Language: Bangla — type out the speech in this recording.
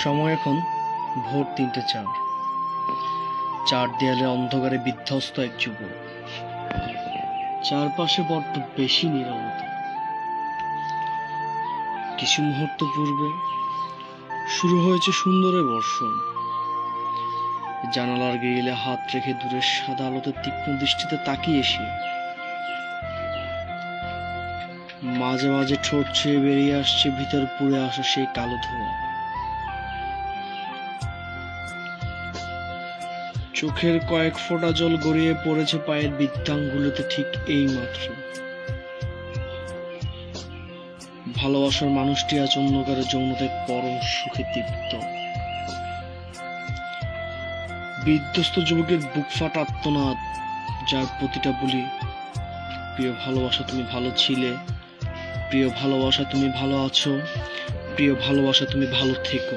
সময় এখন ভোর ৩:০৪। চার দেয়ালে অন্ধকারে বিধ্বস্ত এক যুবক। চারপাশে বড্ড বেশি নীরবতা। কিছু মুহূর্ত পূর্বে শুরু হয়েছে সুন্দরের বর্ষণ। জানালার গ্রিলে হাত রেখে দূরের সাদা আলোতে তীক্ষ্ণ দৃষ্টিতে তাকিয়ে সে মাঝে মাঝে ঠোঁট ছুঁয়ে বেরিয়ে আসছে ভিতর পুড়ে আসা সেই কালো ধোঁয়া। চোখের কয়েক ফোঁটা জল গড়িয়ে পড়েছে পায়ের বৃদ্ধাঙ্গুলিতে ঠিক এই মাত্র। ভালোবাসার মানুষটি আজ অন্য কারো যৌনতায় পরম সুখে তৃপ্ত। বিধ্বস্ত যুবকের বুক ফাটা আর্তনাদ, যার প্রতিটা বলি, প্রিয় ভালোবাসা তুমি ভালো ছিলে, প্রিয় ভালোবাসা তুমি ভালো আছো, প্রিয় ভালোবাসা তুমি ভালো থেকো।